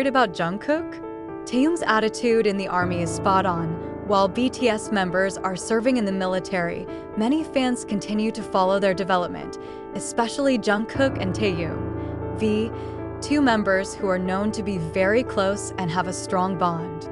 about Jungkook? Taehyung's attitude in the army is spot on. While BTS members are serving in the military, many fans continue to follow their development, especially Jungkook and Taehyung. Two members who are known to be very close and have a strong bond.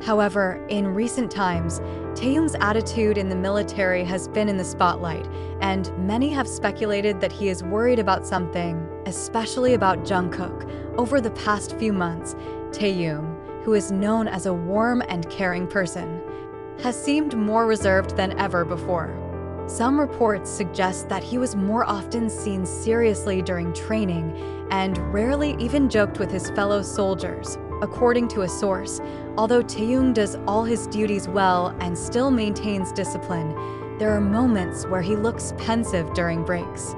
However, in recent times, Taehyung's attitude in the military has been in the spotlight, and many have speculated that he is worried about something, especially about Jungkook. Over the past few months, Taehyung, who is known as a warm and caring person, has seemed more reserved than ever before. Some reports suggest that he was more often seen seriously during training and rarely even joked with his fellow soldiers. According to a source, although Taehyung does all his duties well and still maintains discipline, there are moments where he looks pensive during breaks.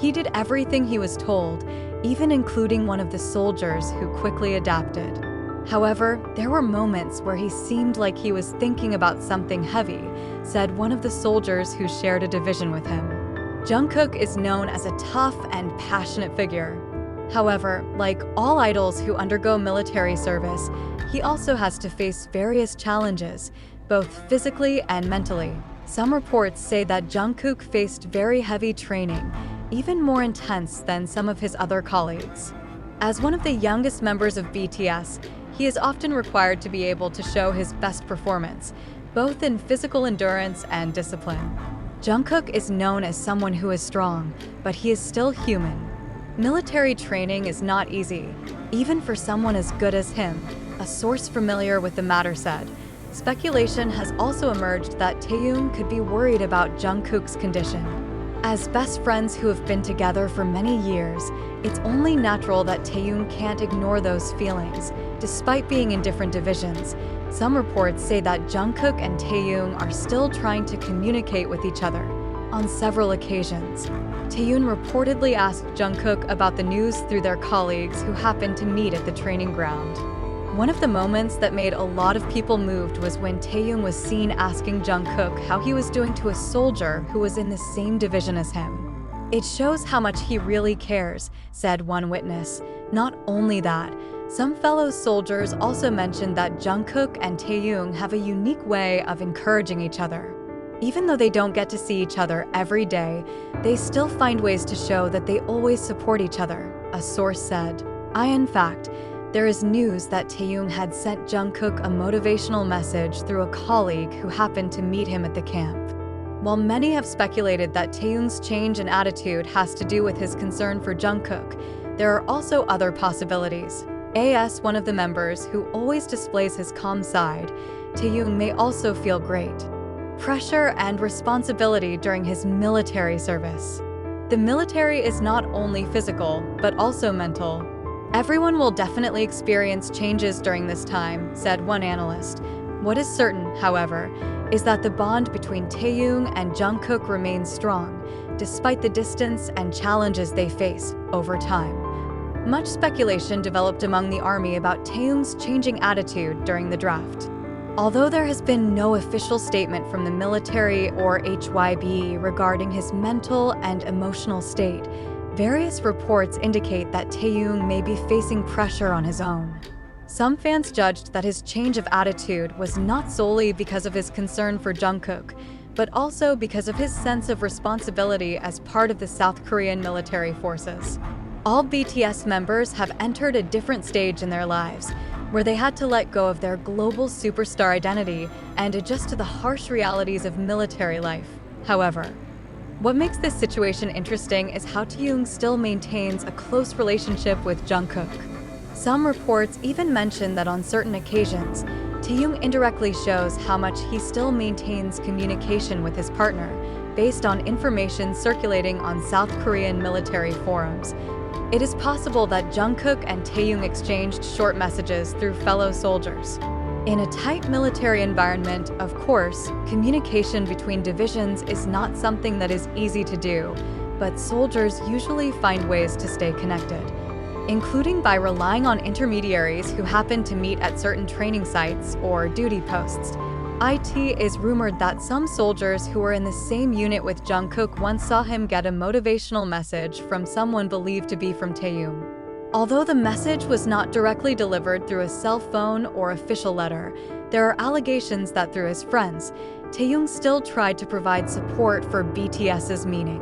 He did everything he was told, even including one of the soldiers who quickly adapted. However, there were moments where he seemed like he was thinking about something heavy, said one of the soldiers who shared a division with him. Jungkook is known as a tough and passionate figure. However, like all idols who undergo military service, he also has to face various challenges, both physically and mentally. Some reports say that Jungkook faced very heavy training, even more intense than some of his other colleagues. As one of the youngest members of BTS, he is often required to be able to show his best performance, both in physical endurance and discipline. Jungkook is known as someone who is strong, but he is still human. Military training is not easy, even for someone as good as him, a source familiar with the matter said. Speculation has also emerged that Taehyung could be worried about Jungkook's condition. As best friends who have been together for many years, it's only natural that Taehyung can't ignore those feelings. Despite being in different divisions, some reports say that Jungkook and Taehyung are still trying to communicate with each other. On several occasions, Taehyung reportedly asked Jungkook about the news through their colleagues who happened to meet at the training ground. One of the moments that made a lot of people moved was when Taehyung was seen asking Jungkook how he was doing to a soldier who was in the same division as him. It shows how much he really cares, said one witness. Not only that, some fellow soldiers also mentioned that Jungkook and Taehyung have a unique way of encouraging each other. Even though they don't get to see each other every day, they still find ways to show that they always support each other, a source said. In fact, there is news that Taehyung had sent Jungkook a motivational message through a colleague who happened to meet him at the camp. While many have speculated that Taehyung's change in attitude has to do with his concern for Jungkook, there are also other possibilities. As one of the members who always displays his calm side, Taehyung may also feel great pressure and responsibility during his military service. The military is not only physical, but also mental. Everyone will definitely experience changes during this time, said one analyst. What is certain, however, is that the bond between Taehyung and Jungkook remains strong, despite the distance and challenges they face over time. Much speculation developed among the army about Taehyung's changing attitude during the draft. Although there has been no official statement from the military or HYB regarding his mental and emotional state, various reports indicate that Taehyung may be facing pressure on his own. Some fans judged that his change of attitude was not solely because of his concern for Jungkook, but also because of his sense of responsibility as part of the South Korean military forces. All BTS members have entered a different stage in their lives, where they had to let go of their global superstar identity and adjust to the harsh realities of military life. However, what makes this situation interesting is how Taehyung still maintains a close relationship with Jungkook. Some reports even mention that on certain occasions, Taehyung indirectly shows how much he still maintains communication with his partner, based on information circulating on South Korean military forums. It is possible that Jungkook and Taehyung exchanged short messages through fellow soldiers. In a tight military environment, of course, communication between divisions is not something that is easy to do, but soldiers usually find ways to stay connected, including by relying on intermediaries who happen to meet at certain training sites or duty posts. It is rumored that some soldiers who were in the same unit with Jungkook once saw him get a motivational message from someone believed to be from Taehyung. Although the message was not directly delivered through a cell phone or official letter, there are allegations that through his friends, Taehyung still tried to provide support for BTS's meaning.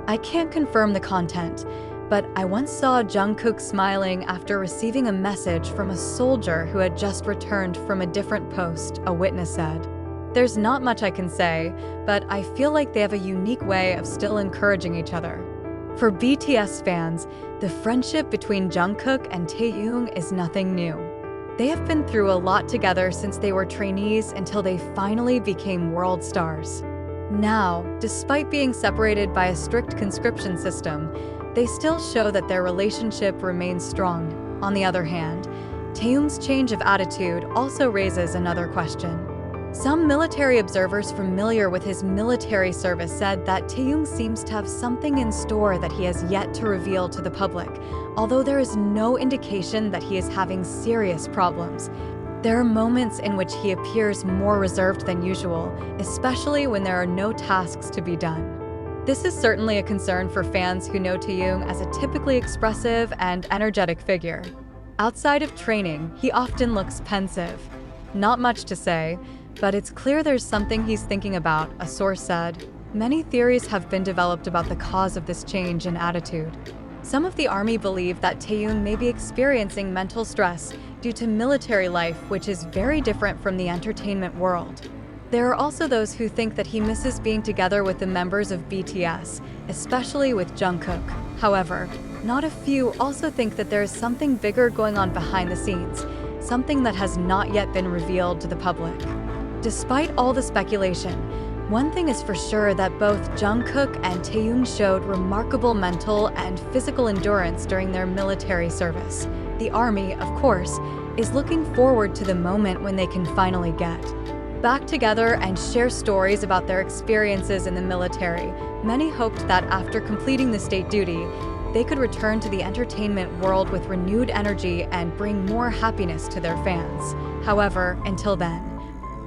I can't confirm the content, but I once saw Jungkook smiling after receiving a message from a soldier who had just returned from a different post, a witness said. There's not much I can say, but I feel like they have a unique way of still encouraging each other. For BTS fans, the friendship between Jungkook and Taehyung is nothing new. They have been through a lot together since they were trainees until they finally became world stars. Now, despite being separated by a strict conscription system, they still show that their relationship remains strong. On the other hand, Taehyung's change of attitude also raises another question. Some military observers familiar with his military service said that Taehyung seems to have something in store that he has yet to reveal to the public, although there is no indication that he is having serious problems. There are moments in which he appears more reserved than usual, especially when there are no tasks to be done. This is certainly a concern for fans who know Taehyung as a typically expressive and energetic figure. Outside of training, he often looks pensive. Not much to say, but it's clear there's something he's thinking about, a source said. Many theories have been developed about the cause of this change in attitude. Some of the army believe that Taehyung may be experiencing mental stress due to military life, which is very different from the entertainment world. There are also those who think that he misses being together with the members of BTS, especially with Jungkook. However, not a few also think that there is something bigger going on behind the scenes, something that has not yet been revealed to the public. Despite all the speculation, one thing is for sure that both Jungkook and Taehyung showed remarkable mental and physical endurance during their military service. The army, of course, is looking forward to the moment when they can finally get back together and share stories about their experiences in the military. Many hoped that after completing the state duty, they could return to the entertainment world with renewed energy and bring more happiness to their fans. However, until then,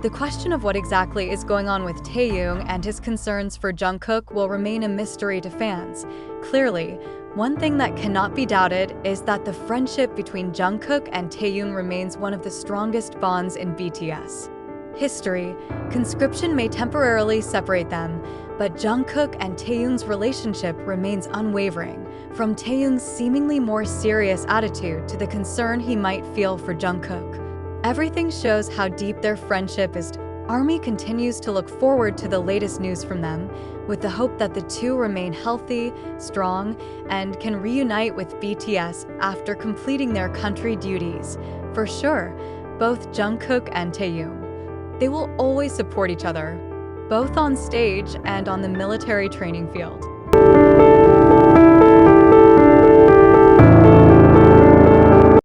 the question of what exactly is going on with Taehyung and his concerns for Jungkook will remain a mystery to fans. Clearly, one thing that cannot be doubted is that the friendship between Jungkook and Taehyung remains one of the strongest bonds in BTS history. Conscription may temporarily separate them, but Jungkook and Taehyung's relationship remains unwavering, from Taehyung's seemingly more serious attitude to the concern he might feel for Jungkook. Everything shows how deep their friendship is. ARMY continues to look forward to the latest news from them, with the hope that the two remain healthy, strong, and can reunite with BTS after completing their country duties. For sure, both Jungkook and Taehyung, they will always support each other, both on stage and on the military training field.